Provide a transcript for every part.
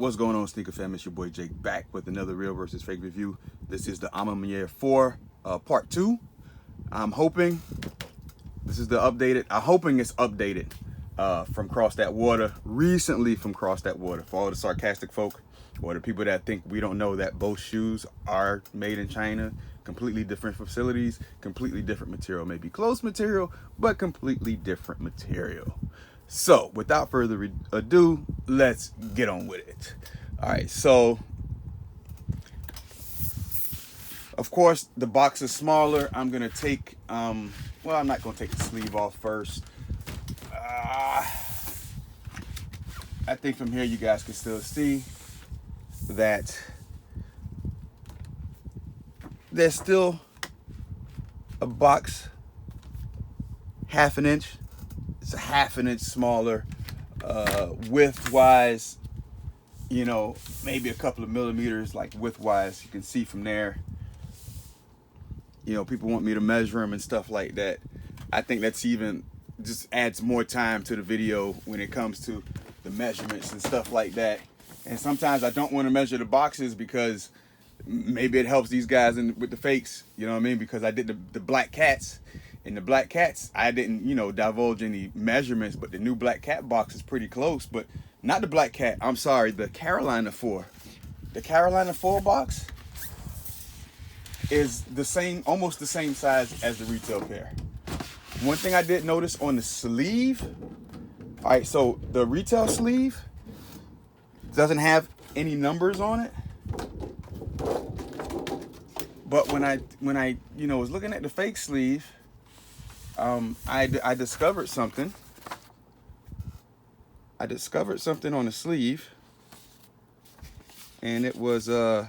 What's going on, sneaker fam? It's your boy Jake back with another real versus fake review. This is the Maniere 4 part 2. I'm hoping this is the updated. I'm hoping it's updated from Cross That Water, recently from Cross That Water. For all the sarcastic folk or the people that think we don't know that both shoes are made in China, completely different facilities, completely different material, maybe close material, but completely different material. So without further ado, let's get on with it. All right, so of course the box is smaller. I'm gonna take, well, I'm not gonna take the sleeve off first. I think from here you guys can still see that there's still a box half an inch. It's a half an inch smaller, width-wise, you know, maybe a couple of millimeters, like width-wise. You can see from there. You know, people want me to measure them and stuff like that. I think that's even just adds more time to the video when it comes to the measurements and stuff like that. And sometimes I don't want to measure the boxes because maybe it helps these guys with the fakes. You know what I mean? Because I did the black cats. In the black cats, I didn't, you know, divulge any measurements, but the new black cat box is pretty close. But not the black cat, I'm sorry, the Carolina 4. The Carolina 4 box is the same, almost the same size as the retail pair. One thing I did notice on the sleeve, all right, so the retail sleeve doesn't have any numbers on it. But when I you know, was looking at the fake sleeve, I discovered something. I discovered something on the sleeve, and it was let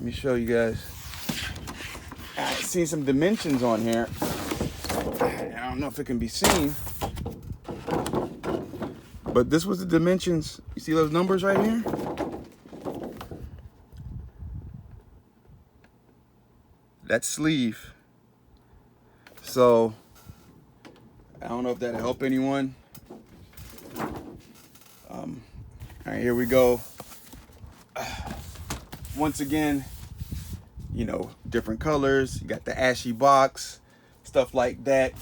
me show you guys. I seen some dimensions on here. I don't know if it can be seen, but this was the dimensions. You see those numbers right here? That sleeve. So I don't know if that'll help anyone. All right, here we go. Once again, you know, different colors. You got the ashy box, stuff like that.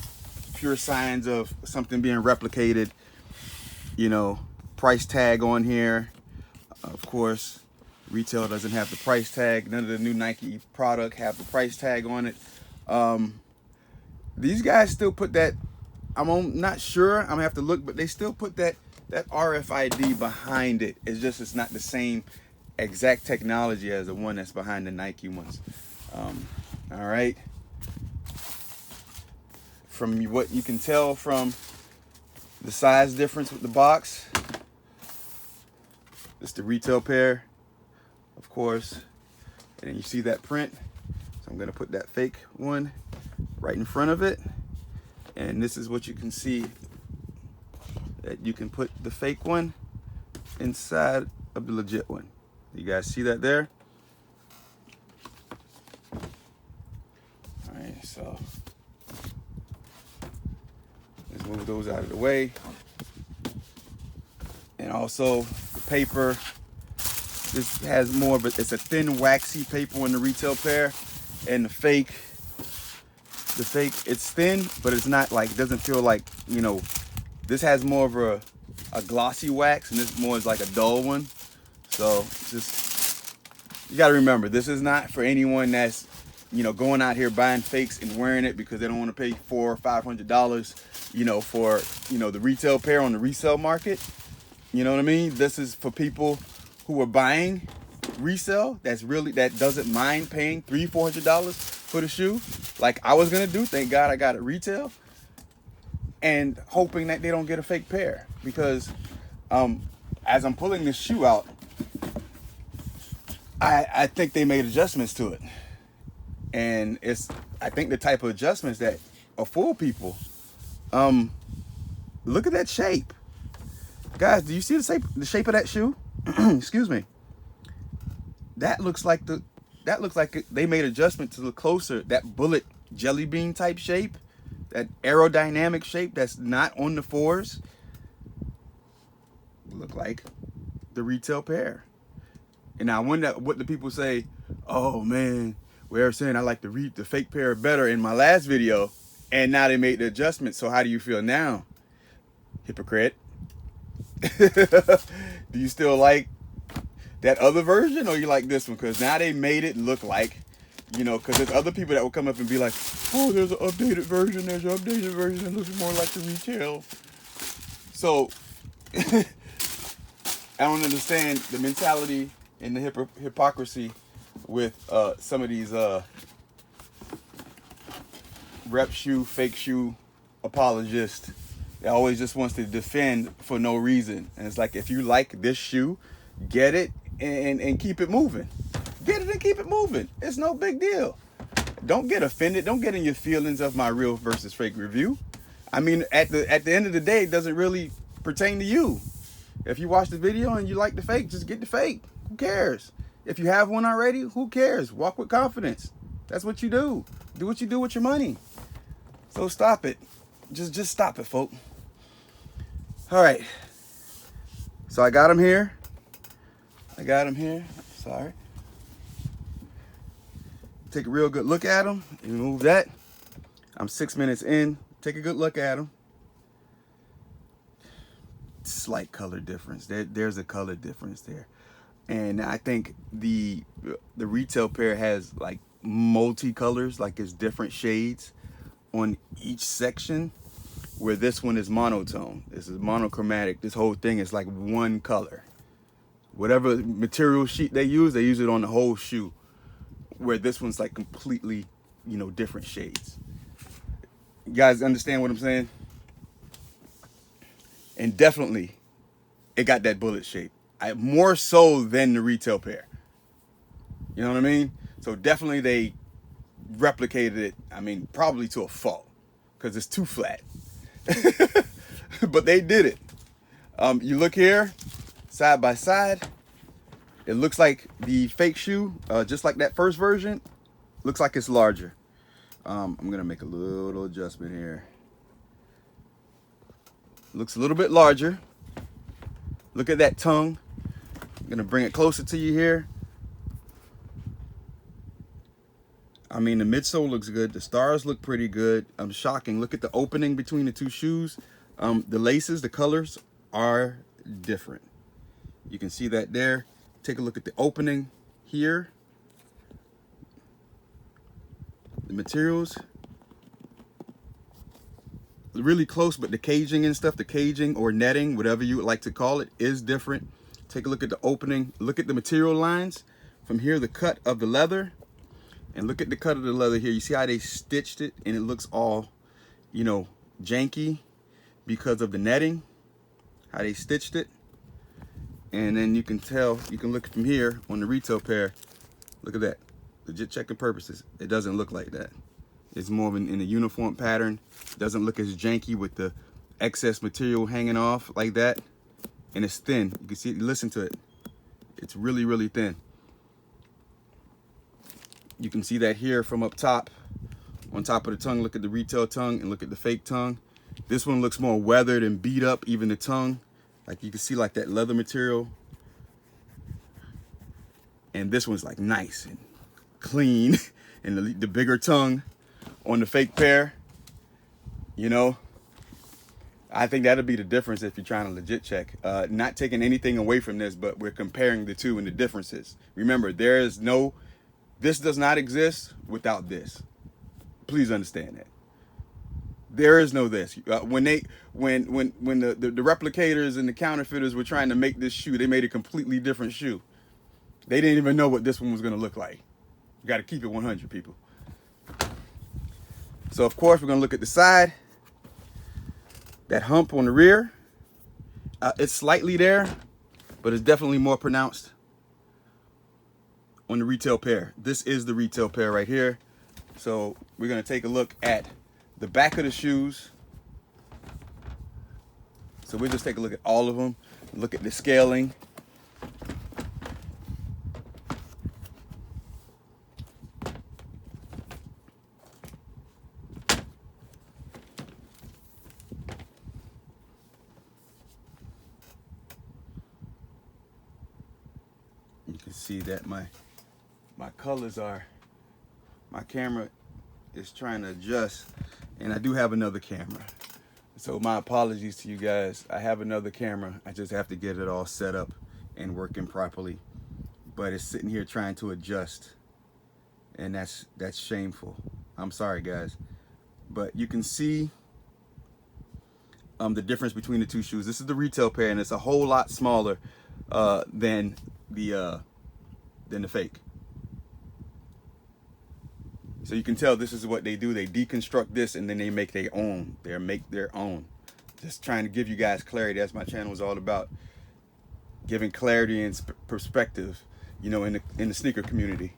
Pure signs of something being replicated. You know, price tag on here. Of course, retail doesn't have the price tag. None of the new Nike product have the price tag on it. These guys still put that, not sure, I'm gonna have to look, but they still put that RFID behind it. It's just, it's not the same exact technology as the one that's behind the Nike ones. All right. From what you can tell from the size difference with the box, it's the retail pair, of course, and then you see that print. So I'm gonna put that fake one right in front of it, and this is what you can see, that you can put the fake one inside of the legit one. You guys see that there? All right, so let's move those out of the way. And also the paper. This has more of it's a thin, waxy paper in the retail pair, and the fake, it's thin, but it's not like, doesn't feel like, you know, this has more of a glossy wax, and this more is like a dull one. So just, you got to remember, this is not for anyone that's, you know, going out here buying fakes and wearing it because they don't want to pay $400 or $500, you know, for, you know, the retail pair on the resale market. You know what I mean? This is for people who are buying resale, that doesn't mind paying $300-$400 for the shoe, like I was gonna do. Thank God I got it retail, and hoping that they don't get a fake pair, because as I'm pulling this shoe out, I think they made adjustments to it, and it's, I think, the type of adjustments that are fool people. Look at that shape, guys. Do you see the shape of that shoe? Excuse me. That looks like they made adjustment to look closer. That bullet jelly bean type shape, that aerodynamic shape that's not on the 4s. look like the retail pair. And I wonder what the people say, oh man, we're saying I like the fake pair better in my last video, and now they made the adjustment. So how do you feel now? Hypocrite. Do you still like that other version, or you like this one? Because now they made it look like, you know, because there's other people that will come up and be like, oh, there's an updated version, there's an updated version that looks more like the retail. So I don't understand the mentality and the hypocrisy with some of these rep shoe, fake shoe apologists that always just wants to defend for no reason. And it's like, if you like this shoe, get it and keep it moving. Get it and keep it moving. It's no big deal. Don't get offended. Don't get in your feelings of my real versus fake review. I mean, at the end of the day, it doesn't really pertain to you. If you watch the video and you like the fake, just get the fake. Who cares? If you have one already, who cares? Walk with confidence. That's what you do. Do what you do with your money. So stop it. Just stop it, folk. All right. So I got them here. Sorry. Take a real good look at them. Remove that. I'm 6 minutes in. Take a good look at them. Slight color difference. There's a color difference there. And I think the retail pair has like multicolors, like it's different shades on each section, where this one is monotone. This is monochromatic. This whole thing is like one color. Whatever material sheet they use it on the whole shoe, where this one's like completely, you know, different shades. You guys understand what I'm saying? And definitely, it got that bullet shape. More so than the retail pair. You know what I mean? So definitely they replicated it, I mean, probably to a fault, because it's too flat. But they did it. You look here, side by side, it looks like the fake shoe, just like that first version, looks like it's larger. I'm gonna make a little adjustment here. Looks a little bit larger. Look at that tongue. I'm gonna bring it closer to you here. I mean, the midsole looks good. The stars look pretty good. Shocking. Look at the opening between the two shoes. The laces, the colors are different. You can see that there. Take a look at the opening here. The materials, really close, but the caging and stuff, the caging or netting, whatever you would like to call it, is different. Take a look at the opening. Look at the material lines. From here, the cut of the leather. And look at the cut of the leather here. You see how they stitched it, and it looks all, you know, janky because of the netting, how they stitched it. And then you can tell, you can look from here on the retail pair. Look at that. Legit checking purposes. It doesn't look like that. It's more of in a uniform pattern. It doesn't look as janky with the excess material hanging off like that. And it's thin. You can see, listen to it. It's really, really thin. You can see that here from up top, on top of the tongue. Look at the retail tongue and look at the fake tongue. This one looks more weathered and beat up, even the tongue. Like you can see like that leather material. And this one's like nice and clean. And the bigger tongue on the fake pair, you know. I think that'll be the difference if you're trying to legit check. Not taking anything away from this, but we're comparing the two and the differences. Remember, this does not exist without this. Please understand that. There is no this. When the replicators and the counterfeiters were trying to make this shoe, they made a completely different shoe. They didn't even know what this one was going to look like. You got to keep it 100, people. So of course we're going to look at the side. That hump on the rear, it's slightly there, but it's definitely more pronounced on the retail pair. This is the retail pair right here. So we're going to take a look at the back of the shoes. So we'll just take a look at all of them, look at the scaling. can see that my colors are, my camera is trying to adjust, and I do have another camera. So my apologies to you guys. I have another camera. I just have to get it all set up and working properly. But it's sitting here trying to adjust, and that's shameful. I'm sorry, guys. But you can see the difference between the two shoes. This is the retail pair, and it's a whole lot smaller than the fake. So you can tell this is what they do. They deconstruct this and then they make their own. They make their own. Just trying to give you guys clarity. That's my channel is all about. Giving clarity and perspective, you know, in the sneaker community.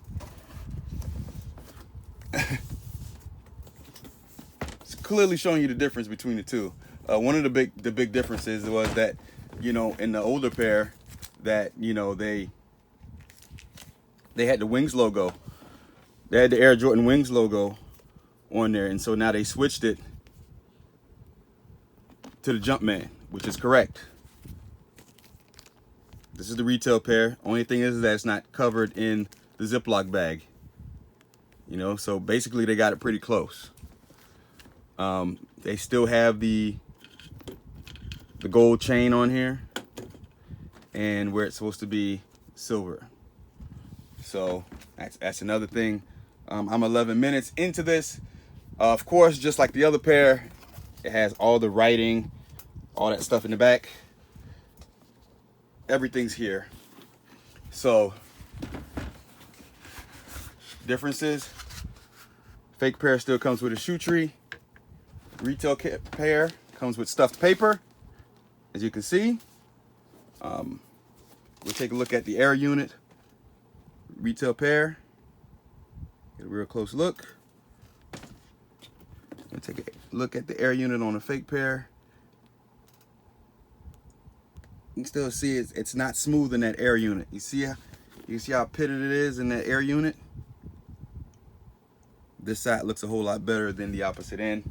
It's clearly showing you the difference between the two. One of the big differences was that, you know, in the older pair, that, you know, they had the Wings logo. They had the Air Jordan Wings logo on there, and so now they switched it to the Jumpman, which is correct. This is the retail pair. Only thing is that it's not covered in the Ziploc bag. You know, so basically they got it pretty close. They still have the gold chain on here, and where it's supposed to be silver. So that's another thing. I'm 11 minutes into this. Of course, just like the other pair, it has all the writing, all that stuff in the back. Everything's here. So, differences. Fake pair still comes with a shoe tree. Retail pair comes with stuffed paper, as you can see. We'll take a look at the air unit. Retail pair. Get a real close look. We'll take a look at the air unit on a fake pair. You can still see it's not smooth in that air unit. You see how pitted it is in that air unit? This side looks a whole lot better than the opposite end.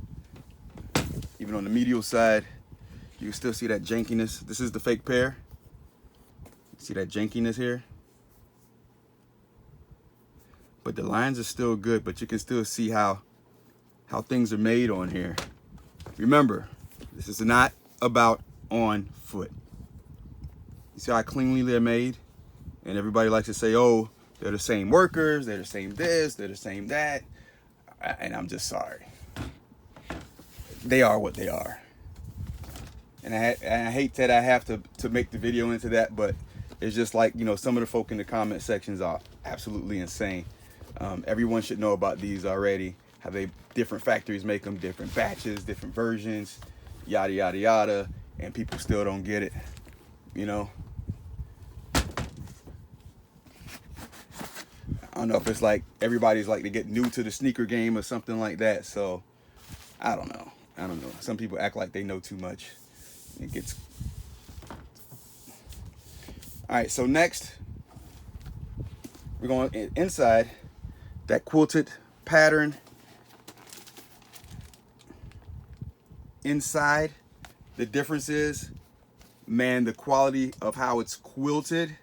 Even on the medial side, you can still see that jankiness. This is the fake pair. See that jankiness here? But the lines are still good, but you can still see how things are made on here. Remember, this is not about on foot. You see how cleanly they're made? And everybody likes to say, oh, they're the same workers, they're the same this, they're the same that. And I'm just sorry. They are what they are. And I hate that I have to make the video into that, but it's just like, you know, some of the folk in the comment sections are absolutely insane. Everyone should know about these already. How different factories make them, different batches, different versions, yada, yada, yada. And people still don't get it, you know. I don't know if it's like everybody's like they get new to the sneaker game or something like that. So I don't know. Some people act like they know too much. It gets... All right, so next we're going inside. That quilted pattern inside. The difference is, man, the quality of how it's quilted.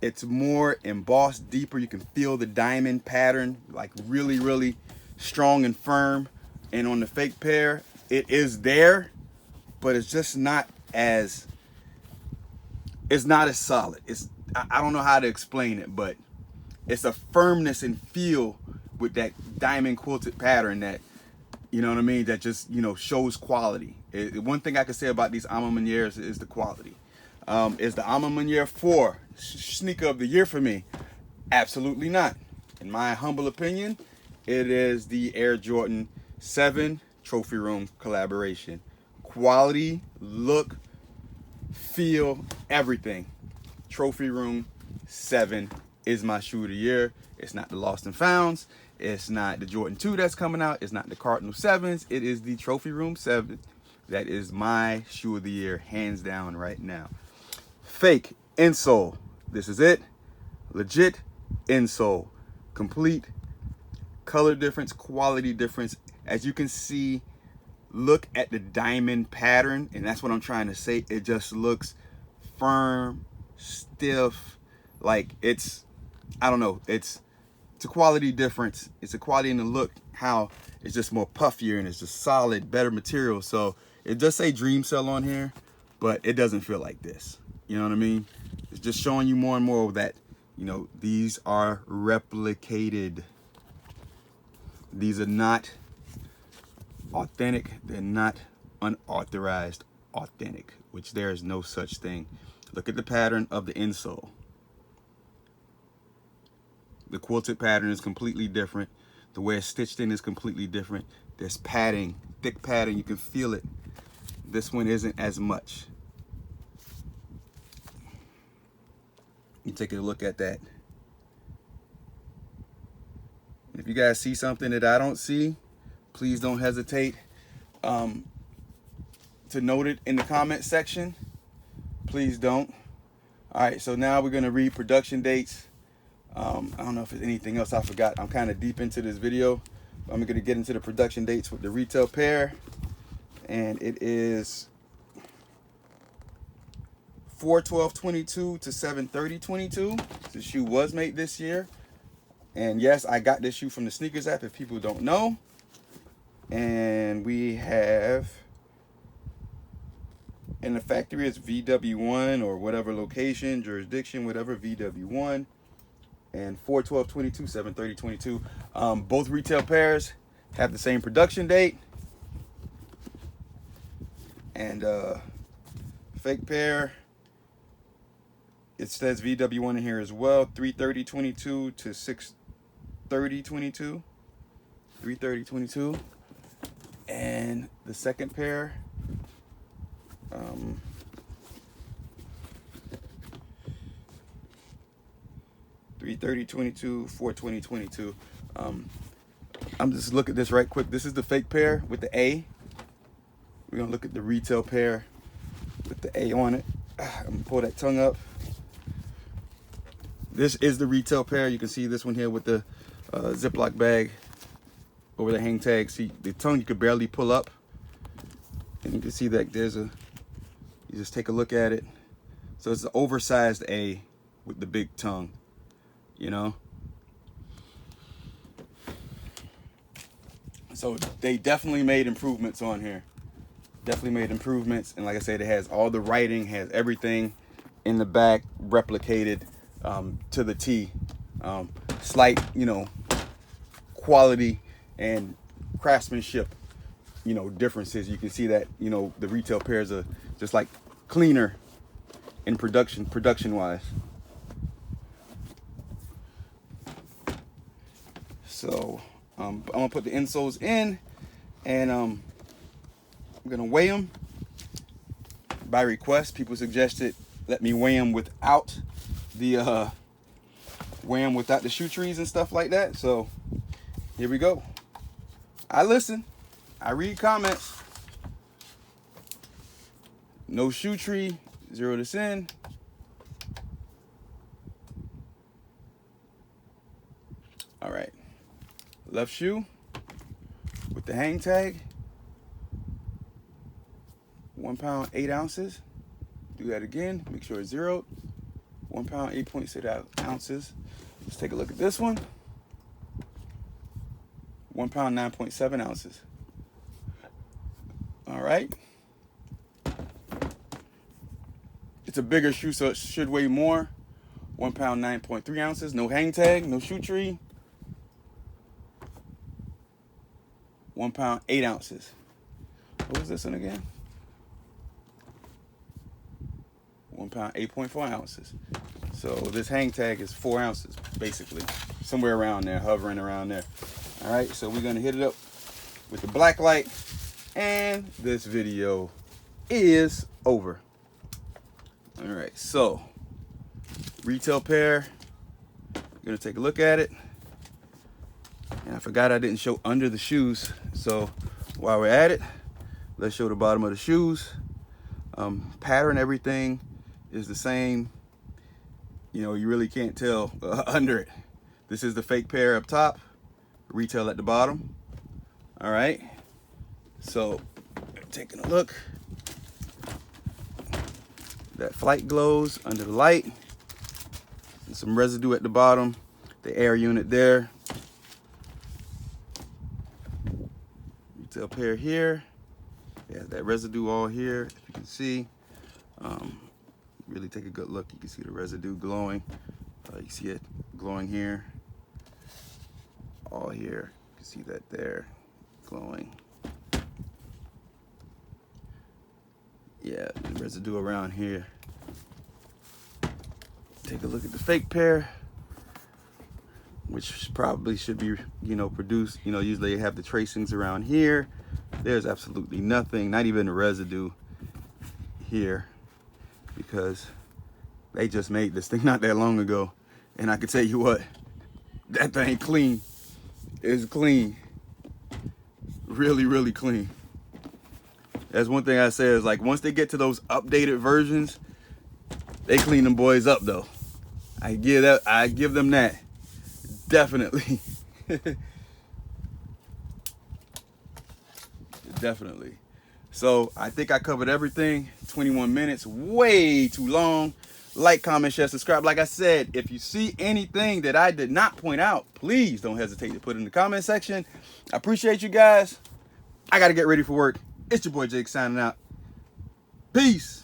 It's more embossed, deeper. You can feel the diamond pattern, like really, really strong and firm. And on the fake pair, it is there, but it's just not as solid. I don't know how to explain it, but it's a firmness and feel with that diamond quilted pattern that, you know what I mean, that just, you know, shows quality. One thing I can say about these Alma Manieres is the quality. Is the Alma Maniere 4 sneaker of the year for me? Absolutely not. In my humble opinion, it is the Air Jordan 7 Trophy Room collaboration. Quality, look, feel, everything. Trophy Room 7 is my shoe of the year. It's not the Lost and Founds. It's not the Jordan 2 that's coming out. It's not the Cardinal 7s. It is the Trophy Room 7. That is my shoe of the year, hands down right now. Fake insole. This is it. Legit insole. Complete color difference, quality difference. As you can see, look at the diamond pattern, and that's what I'm trying to say. It just looks firm, stiff. Like it's, I don't know, it's a quality difference. It's a quality in the look, how it's just more puffier and it's just solid, better material. So it does say Dream Cell on here, but it doesn't feel like this. You know what I mean? It's just showing you more and more that, you know, these are replicated. These are not authentic. They're not unauthorized authentic, which there is no such thing. Look at the pattern of the insole. The quilted pattern is completely different. The way it's stitched in is completely different. There's padding, thick padding, you can feel it. This one isn't as much. You take a look at that. If you guys see something that I don't see, please don't hesitate to note it in the comment section. Please don't. All right, so now we're gonna read production dates. I don't know if there's anything else I forgot. I'm kind of deep into this video. I'm gonna get into the production dates with the retail pair, and it is 4/12/22 to 7/30/22. The shoe was made this year, and yes, I got this shoe from the sneakers app, if people don't know. And we have, in the factory, it's VW1 or whatever location, jurisdiction, whatever, VW1. And 4/12/22, 7/30/22. Both retail pairs have the same production date. And fake pair, it says VW1 in here as well. 3/30/22 to 6/30/22. 3/30/22. And the second pair, 3/30/22, 4/20/22. I'm just look at this right quick. This is the fake pair with the A. We're gonna look at the retail pair with the A on it. I'm gonna pull that tongue up. This is the retail pair. You can see this one here with the Ziploc bag over the hang tag. See the tongue you could barely pull up, and you can see that there's a, you just take a look at it. So it's an oversized A with the big tongue, you know. So they definitely made improvements on here. Definitely made improvements, and like I said, it has all the writing, has everything in the back replicated to the T. Slight, you know, quality and craftsmanship, you know, differences. You can see that, you know, the retail pairs are just like cleaner in production wise. So I'm gonna put the insoles in, and I'm gonna weigh them. By request, people suggested let me weigh them without the shoe trees and stuff like that. So here we go. I listen, I read comments. No shoe tree, 0 to 10. All right, left shoe with the hang tag, 1 pound 8 ounces. Do that again, make sure it's zeroed. 1 pound 8.6 ounces. Let's take a look at this one. 1 pound 9.7 ounces. All right. It's a bigger shoe, so it should weigh more. 1 pound 9.3 ounces. No hang tag, no shoe tree. 1 pound 8 ounces. What was this one again? 1 pound 8.4 ounces. So this hang tag is 4 ounces, basically. Somewhere around there, hovering around there. All right, so we're gonna hit it up with the black light, and this video is over. All right, so retail pair, gonna take a look at it. And I forgot I didn't show under the shoes. So while we're at it, let's show the bottom of the shoes. Pattern, everything is the same. You know, you really can't tell under it. This is the fake pair up top, retail at the bottom. All right, so taking a look. That flight glows under the light. And some residue at the bottom. The air unit there. Retail pair here. Yeah, that residue all here, if you can see. Really take a good look. You can see the residue glowing. You see it glowing here. All here. You can see that there glowing. Yeah, the residue around here. Take a look at the fake pair, which probably should be, produced. Usually they have the tracings around here. There's absolutely nothing, not even a residue here, because they just made this thing not that long ago. And I can tell you what, that thing clean. It's clean. Really, really clean. That's one thing I say is, like, once they get to those updated versions, they clean them boys up though. I give them that. Definitely. Definitely. So I think I covered everything. 21 minutes, way too long. Like, comment, share, subscribe. Like I said, if you see anything that I did not point out, please don't hesitate to put it in the comment section. I appreciate you guys. I got to get ready for work. It's your boy Jake signing out. Peace.